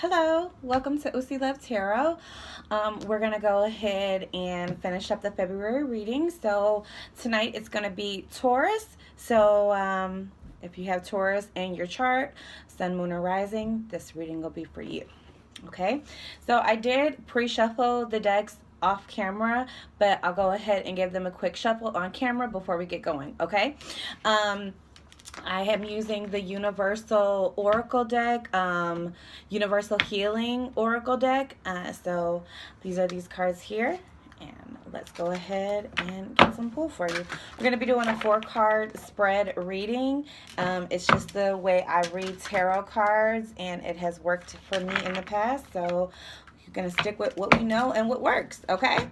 Hello, welcome to Usi Love Tarot. We're going to go ahead and finish up the February reading. So tonight it's going to be Taurus. So if you have Taurus in your chart, Sun, Moon, or Rising, this reading will be for you. Okay, so I did pre-shuffle the decks off camera, but I'll go ahead and give them a quick shuffle on camera before we get going. Okay. I am using the Universal Oracle deck, Universal Healing Oracle deck. So these are these cards here. And let's go ahead and get some pull for you. We're going to be doing a 4-card spread reading. It's just the way I read tarot cards, and it has worked for me in the past. So you're going to stick with what we know and what works, okay?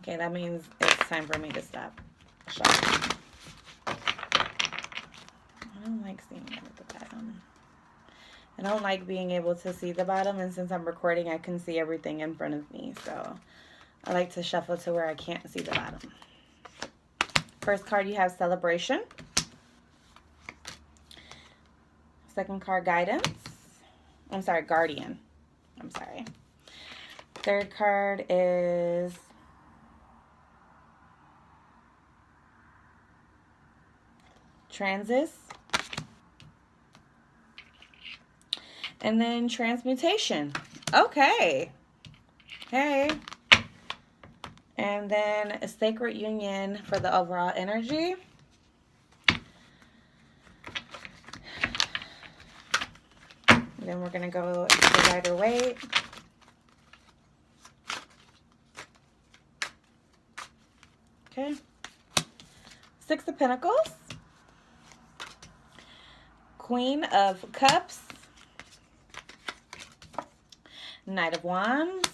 Okay, that means it's time for me to stop shuffling. I don't like seeing it at the bottom. I don't like being able to see the bottom, and since I'm recording, I can see everything in front of me. So I like to shuffle to where I can't see the bottom. First card, you have Celebration. Second card, Guidance. I'm sorry, Guardian. I'm sorry. Third card is Transit. And then Transmutation. Okay. Okay. And then a Sacred Union for the overall energy. And then we're going to go to Rider Waite. Okay. 6 of Pentacles. Queen of Cups. Knight of Wands.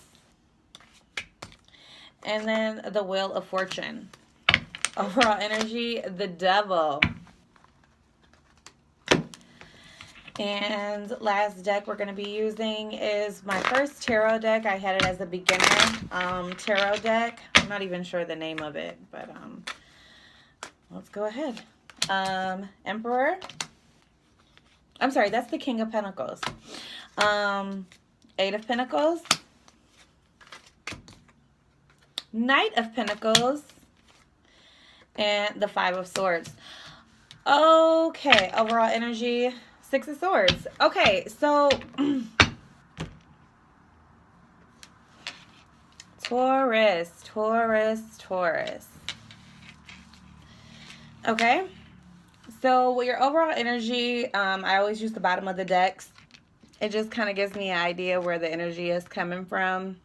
And then the Wheel of Fortune. Overall energy, the Devil. And last deck we're going to be using is my first tarot deck. I had it as a beginner tarot deck. I'm not even sure the name of it, but let's go ahead. Emperor. I'm sorry, that's the King of Pentacles. 8 of Pentacles. Knight of Pentacles. And the 5 of Swords. Okay, overall energy, 6 of Swords. Okay, so Taurus. Okay, so with your overall energy, I always use the bottom of the decks. It just kind of gives me an idea where the energy is coming from.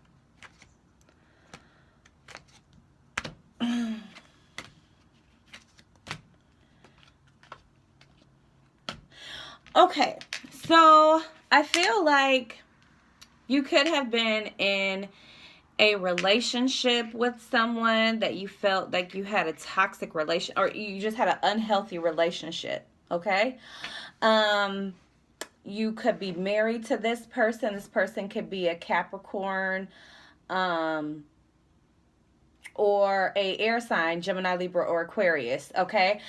Okay, so I feel like you could have been in a relationship with someone that you felt like you had a toxic relation, or you just had an unhealthy relationship, okay? You could be married to this person. This person could be a Capricorn, or a air sign, Gemini, Libra, or Aquarius, okay?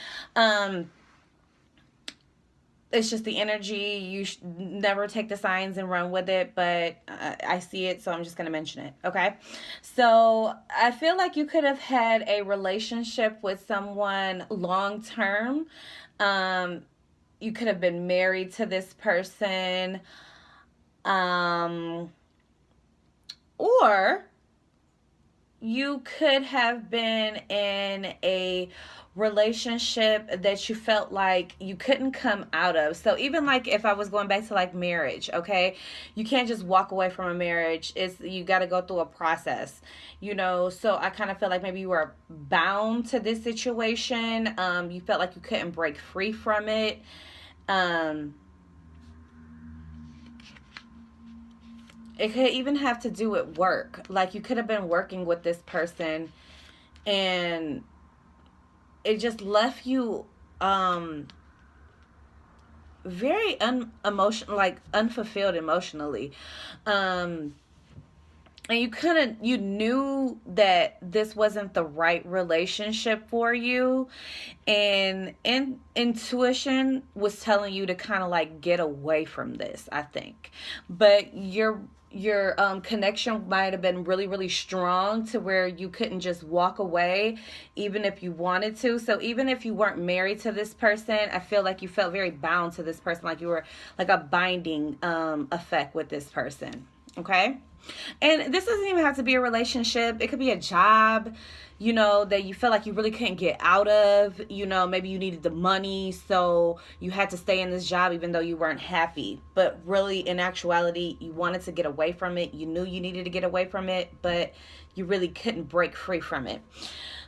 It's just the energy. You never take the signs and run with it, but I see it, so I'm just going to mention it, okay? So I feel like you could have had a relationship with someone long-term. You could have been married to this person. Or you could have been in a relationship that you felt like you couldn't come out of. So even like if I was going back to like marriage, okay, you can't just walk away from a marriage. You got to go through a process, so I kind of feel like maybe you were bound to this situation. You felt like you couldn't break free from it. It could even have to do with work. Like you could have been working with this person and it just left you very unemotional, like unfulfilled emotionally. And you knew that this wasn't the right relationship for you, and intuition was telling you to kind of like get away from this, I think. But your connection might have been really, really strong to where you couldn't just walk away even if you wanted to. So even if you weren't married to this person, I feel like you felt very bound to this person, like you were like a binding effect with this person. Okay. And this doesn't even have to be a relationship. It could be a job, that you feel like you really couldn't get out of. Maybe you needed the money, so you had to stay in this job even though you weren't happy. But really, in actuality, you wanted to get away from it. You knew you needed to get away from it, but you really couldn't break free from it.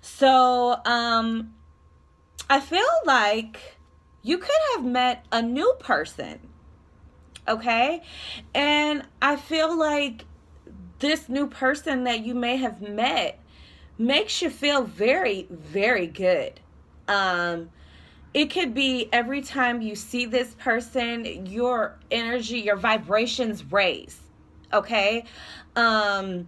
So, I feel like you could have met a new person. Okay? And I feel like this new person that you may have met makes you feel very, very good. It could be every time you see this person, your energy, your vibrations raise. Okay? You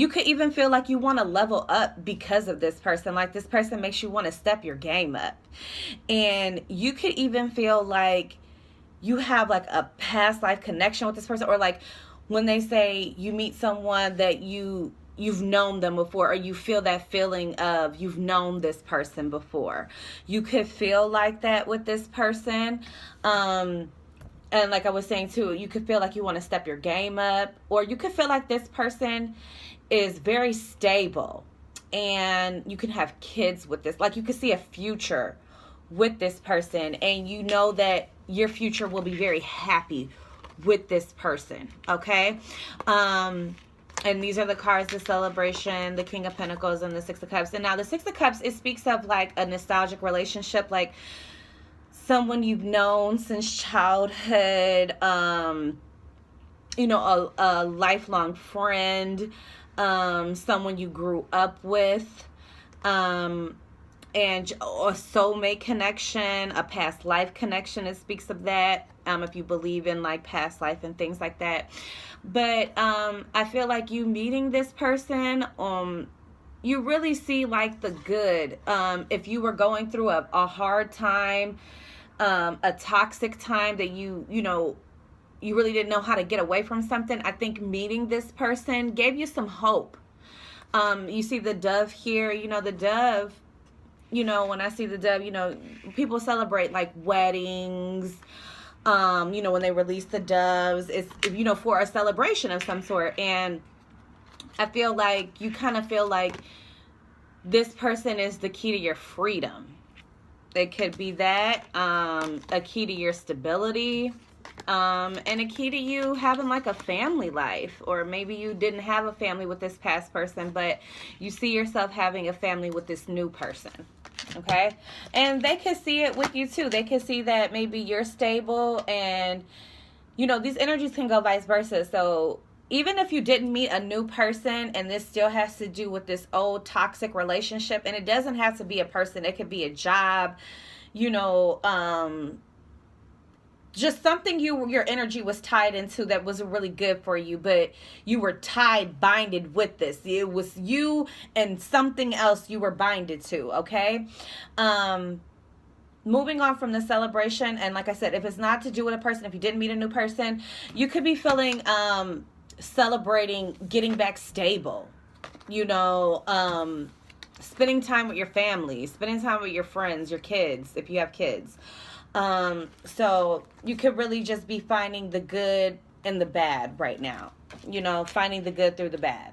could even feel like you want to level up because of this person. Like this person makes you want to step your game up. And you could even feel like you have like a past life connection with this person, or like when they say you meet someone that you've known them before, or you feel that feeling of you've known this person before. You could feel like that with this person. And like I was saying too, you could feel like you want to step your game up, or you could feel like this person is very stable and you can have kids with this. Like you could see a future with this person, and you know that your future will be very happy with this person. Okay. And these are the cards: the Celebration, the King of Pentacles, and the Six of Cups. And now the Six of Cups, it speaks of like a nostalgic relationship, like someone you've known since childhood, a lifelong friend, someone you grew up with, and a soulmate connection, a past life connection. It speaks of that, if you believe in like past life and things like that. But I feel like you meeting this person, you really see like the good. If you were going through a hard time, a toxic time that you really didn't know how to get away from something, I think meeting this person gave you some hope. You see the dove here. The dove, when I see the dove, people celebrate like weddings. When they release the doves, it's, for a celebration of some sort. And I feel like you kind of feel like this person is the key to your freedom. It could be that, a key to your stability, and a key to you having like a family life. Or maybe you didn't have a family with this past person, but you see yourself having a family with this new person. Okay. And they could see it with you too. They could see that maybe you're stable, and these energies can go vice versa. So even if you didn't meet a new person, and this still has to do with this old toxic relationship, and it doesn't have to be a person, it could be a job, just something your energy was tied into that was really good for you, but you were binded with this. It was you and something else you were binded to. Okay. Moving on from the Celebration, and like I said, if it's not to do with a person, if you didn't meet a new person, you could be feeling celebrating getting back stable, spending time with your family, spending time with your friends, your kids, if you have kids. So you could really just be finding the good and the bad right now, finding the good through the bad.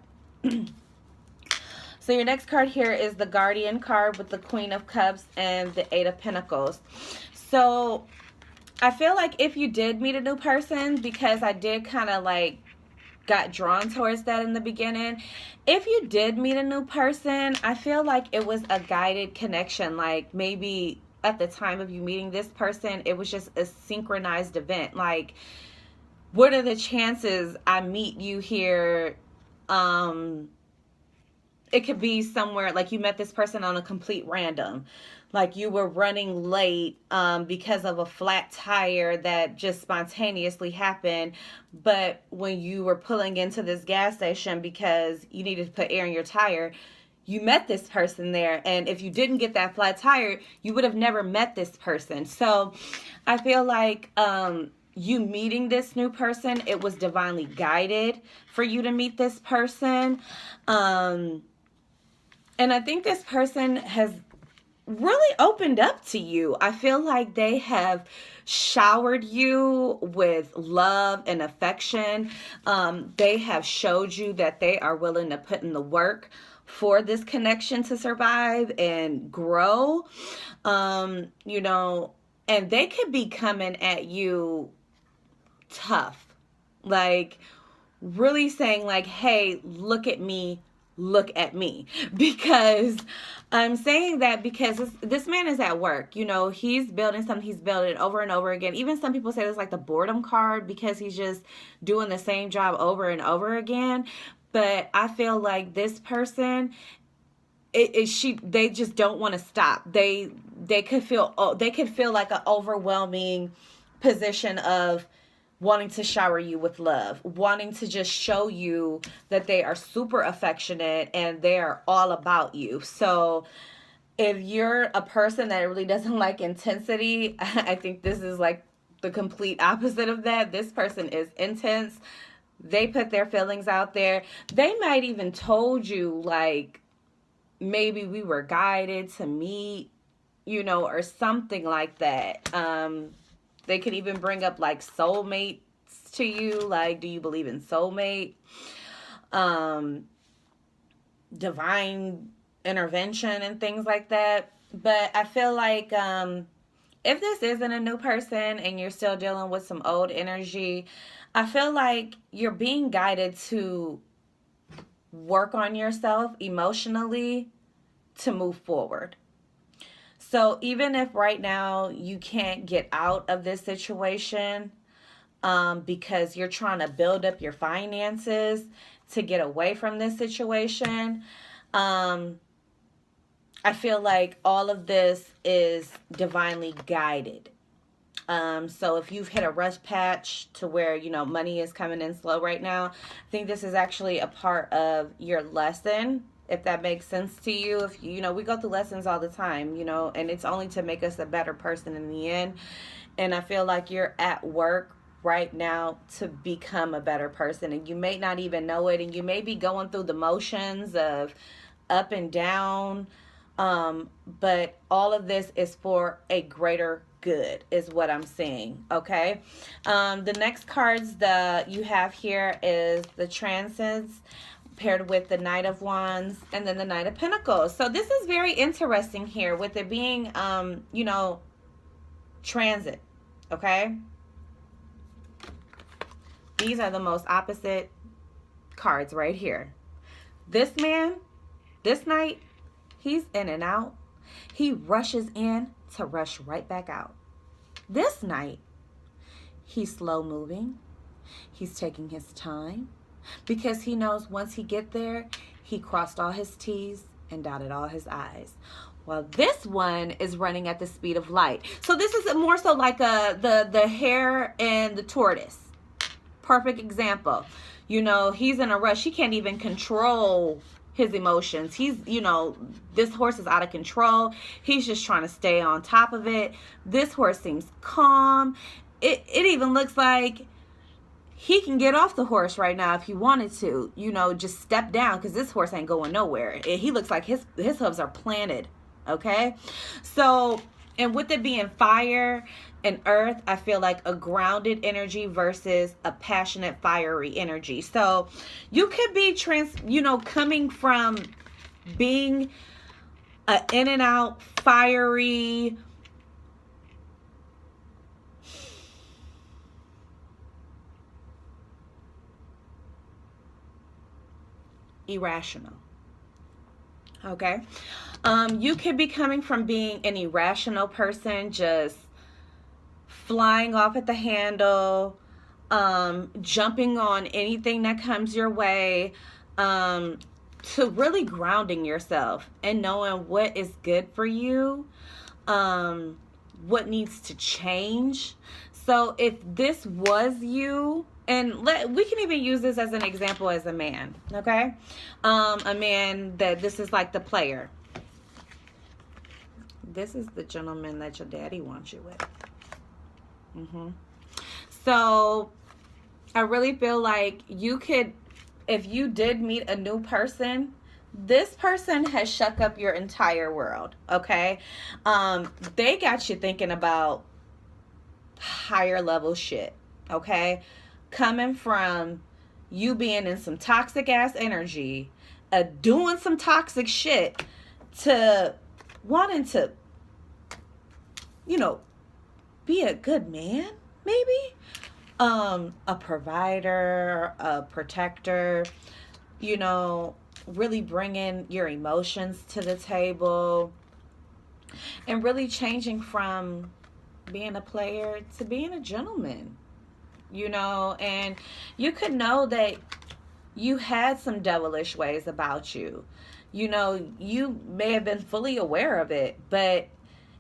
So your next card here is the Guardian card with the Queen of Cups and the Eight of Pentacles. So I feel like if you did meet a new person, because I did kind of like got drawn towards that in the beginning. If you did meet a new person, I feel like it was a guided connection. Like maybe at the time of you meeting this person, it was just a synchronized event. Like, what are the chances I meet you here? It could be somewhere like you met this person on a complete random. like you were running late because of a flat tire that just spontaneously happened. But when you were pulling into this gas station because you needed to put air in your tire, you met this person there. And if you didn't get that flat tire, you would have never met this person. So I feel like you meeting this new person, it was divinely guided for you to meet this person. And I think this person has really opened up to you. I feel like they have showered you with love and affection. They have showed you that they are willing to put in the work for this connection to survive and grow. You know, and they could be coming at you tough, like really saying like, hey, look at me, because I'm saying that because this man is at work. You know, he's building something, he's building it over and over again. Even some people say it's like the boredom card because he's just doing the same job over and over again. But I feel like this person, they just don't want to stop. They could feel like an overwhelming position of wanting to shower you with love, wanting to just show you that they are super affectionate and they are all about you. So if you're a person that really doesn't like intensity, I think this is like the complete opposite of that. This person is intense. They put their feelings out there. They might even told you like, maybe we were guided to meet, you know, or something like that. They could even bring up like soulmates to you. Like, do you believe in soulmate? Divine intervention and things like that. But I feel like if this isn't a new person and you're still dealing with some old energy, I feel like you're being guided to work on yourself emotionally to move forward. So even if right now you can't get out of this situation because you're trying to build up your finances to get away from this situation, I feel like all of this is divinely guided. So if you've hit a rough patch to where, you know, money is coming in slow right now, I think this is actually a part of your lesson, if that makes sense to you. If you know, we go through lessons all the time, you know, and it's only to make us a better person in the end. And I feel like you're at work right now to become a better person, and you may not even know it, and you may be going through the motions of up and down, but all of this is for a greater good is what I'm saying. Okay. The next cards that you have here is the Transcends paired with the Knight of Wands and then the Knight of Pentacles. So this is very interesting here with it being, you know, transit. Okay. These are the most opposite cards right here. This man, this knight, he's in and out. He rushes in to rush right back out. This knight, he's slow moving. He's taking his time because he knows once he get there, he crossed all his T's and dotted all his I's. Well, this one is running at the speed of light. So this is more so like the hare and the tortoise. Perfect example. You know, he's in a rush. He can't even control his emotions. He's, you know, this horse is out of control. He's just trying to stay on top of it. This horse seems calm. It even looks like he can get off the horse right now if he wanted to, you know, just step down because this horse ain't going nowhere. He looks like his hooves are planted. Okay. So, and with it being fire and earth, I feel like a grounded energy versus a passionate, fiery energy. So you could be coming from being an in and out, fiery, irrational. Okay. You could be coming from being an irrational person, just flying off at the handle, jumping on anything that comes your way, to really grounding yourself and knowing what is good for you, what needs to change. So if this was you, and we can even use this as an example as a man, okay? A man that this is like the player. This is the gentleman that your daddy wants you with. So I really feel like you could, if you did meet a new person, this person has shook up your entire world, okay? They got you thinking about higher level shit, okay? Coming from you being in some toxic ass energy, doing some toxic shit, to wanting to, be a good man, maybe? A provider, a protector, really bringing your emotions to the table and really changing from being a player to being a gentleman, and you could know that you had some devilish ways about you. You may have been fully aware of it, but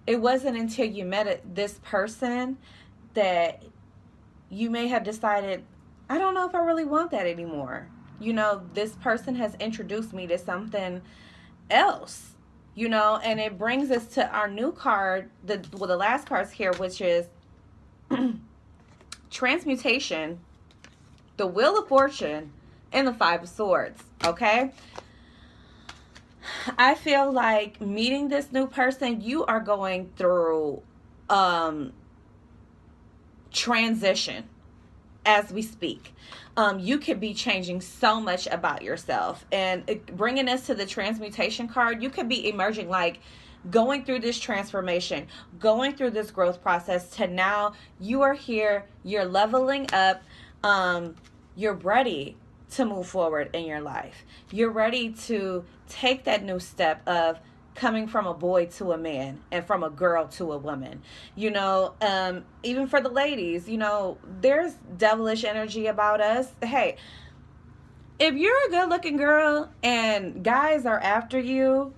it wasn't until you met this person that you may have decided, I don't know if I really want that anymore. This person has introduced me to something else, and it brings us to our new card, the last card's here, which is transmutation, the Wheel of Fortune, and the Five of Swords, okay? I feel like meeting this new person, you are going through transition as we speak. You could be changing so much about yourself. And bringing us to the transmutation card, you could be emerging, like going through this transformation, going through this growth process to now you are here, you're leveling up, you're ready to move forward in your life. You're ready to take that new step of coming from a boy to a man and from a girl to a woman. Even for the ladies, there's devilish energy about us. Hey, if you're a good looking girl and guys are after you,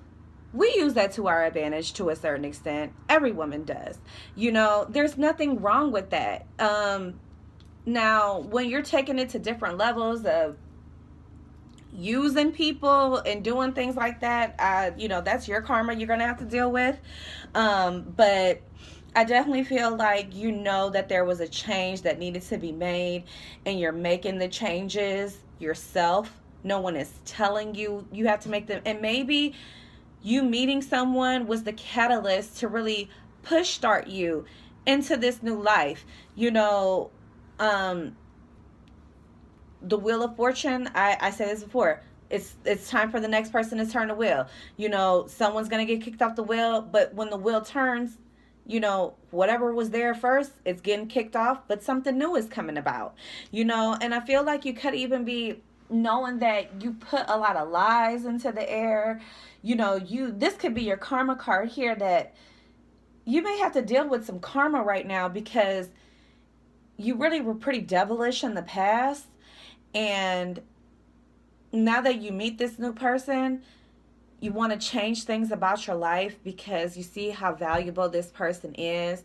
we use that to our advantage to a certain extent. Every woman does. There's nothing wrong with that. Now, when you're taking it to different levels of using people and doing things like that, that's your karma you're gonna have to deal with. But I definitely feel like that there was a change that needed to be made, and you're making the changes yourself. No one is telling you have to make them. And maybe you meeting someone was the catalyst to really push start you into this new life. The Wheel of Fortune, I said this before, it's time for the next person to turn the wheel. Someone's going to get kicked off the wheel, but when the wheel turns, whatever was there first, it's getting kicked off, but something new is coming about. And I feel like you could even be knowing that you put a lot of lies into the air. This could be your karma card here, that you may have to deal with some karma right now because you really were pretty devilish in the past. And now that you meet this new person, you want to change things about your life because you see how valuable this person is.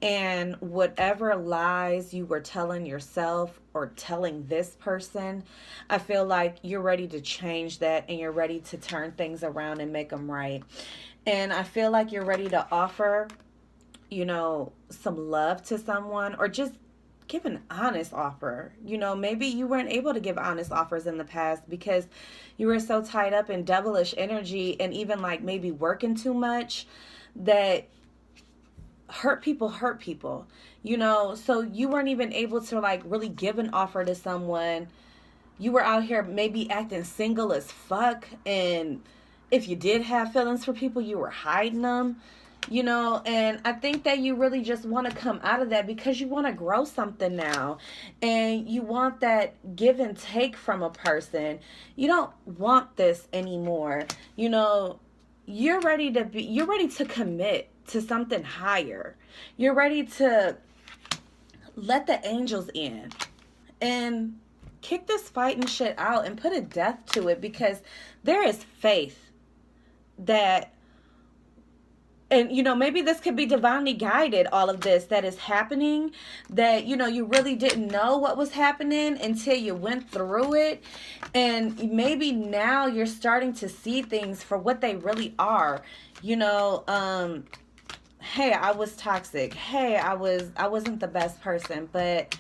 And whatever lies you were telling yourself or telling this person, I feel like you're ready to change that, and you're ready to turn things around and make them right. And I feel like you're ready to offer, some love to someone, or just give an honest offer. Maybe you weren't able to give honest offers in the past because you were so tied up in devilish energy and even like maybe working too much that hurt people. So you weren't even able to like really give an offer to someone. You were out here maybe acting single as fuck, and if you did have feelings for people, you were hiding them. And I think that you really just want to come out of that because you want to grow something now, and you want that give and take from a person. You don't want this anymore. You're ready to commit to something higher. You're ready to let the angels in and kick this fighting shit out and put a death to it, because there is faith that And, maybe this could be divinely guided, all of this that is happening, that, you really didn't know what was happening until you went through it. And maybe now you're starting to see things for what they really are. Hey, I was toxic. Hey, I wasn't the best person, but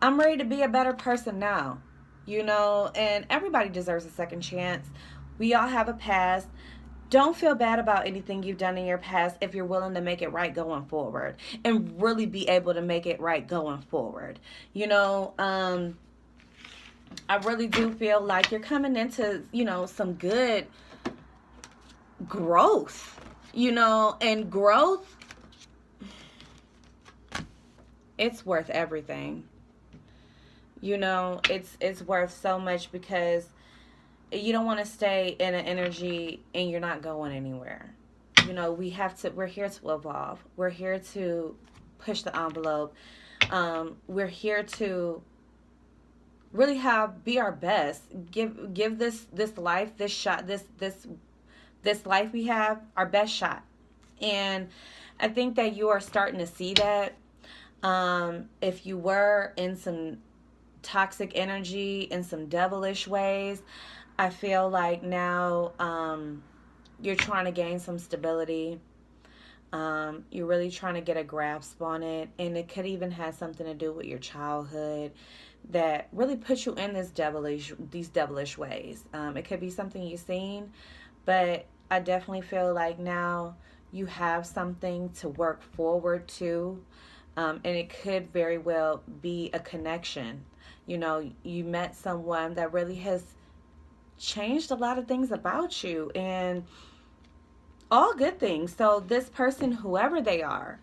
I'm ready to be a better person now. And everybody deserves a second chance. We all have a past. Don't feel bad about anything you've done in your past if you're willing to make it right going forward and really be able to make it right going forward. I really do feel like you're coming into, some good growth, and growth, it's worth everything. It's worth so much, because you don't want to stay in an energy and you're not going anywhere. We're here to evolve. We're here to push the envelope. We're here to really be our best. Give this life, this shot, this life we have, our best shot. And I think that you are starting to see that. If you were in some toxic energy, in some devilish ways, I feel like now you're trying to gain some stability. You're really trying to get a grasp on it. And it could even have something to do with your childhood that really puts you in these devilish ways. It could be something you've seen, but I definitely feel like now you have something to work forward to. And it could very well be a connection. You met someone that really has changed a lot of things about you, and all good things. So this person, whoever they are,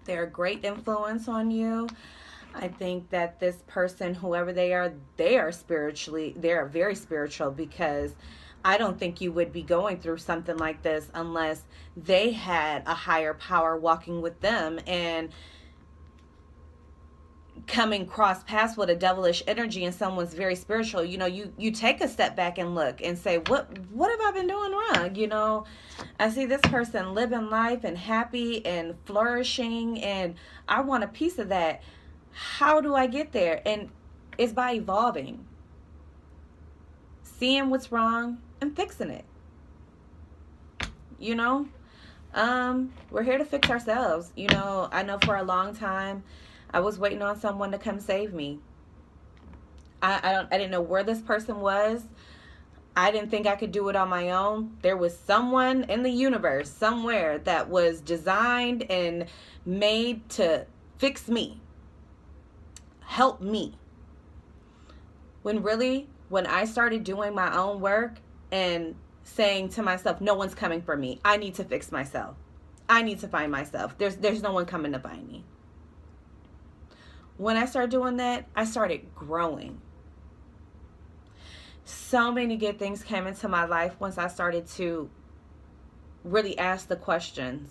they're a great influence on you. I think that this person, whoever they are very spiritual, because I don't think you would be going through something like this unless they had a higher power walking with them and coming cross paths with a devilish energy and someone's very spiritual. You take a step back and look and say, what have I been doing wrong? I see this person living life and happy and flourishing, and I want a piece of that. How do I get there? And it's by evolving, seeing what's wrong and fixing it. We're here to fix ourselves. I know for a long time I was waiting on someone to come save me. I didn't know where this person was. I didn't think I could do it on my own. There was someone in the universe somewhere that was designed and made to fix me, help me. When I started doing my own work and saying to myself, no one's coming for me. I need to fix myself. I need to find myself. There's no one coming to find me. When I started doing that, I started growing. So many good things came into my life once I started to really ask the questions.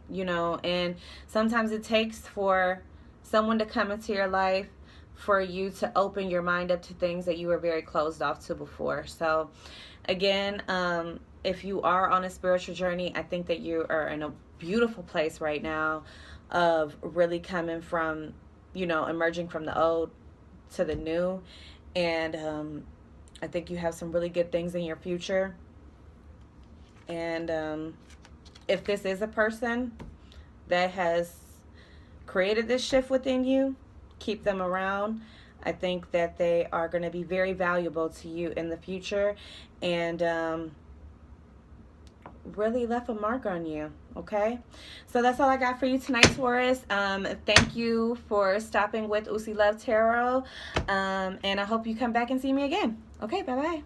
And sometimes it takes for someone to come into your life for you to open your mind up to things that you were very closed off to before. So again, if you are on a spiritual journey, I think that you are in a beautiful place right now of really coming from, emerging from the old to the new. And I think you have some really good things in your future. And if this is a person that has created this shift within you, keep them around. I think that they are going to be very valuable to you in the future, and really left a mark on you. Okay, so that's all I got for you tonight, Taurus. Thank you for stopping with Usi Love Tarot, and I hope you come back and see me again. Okay, bye bye.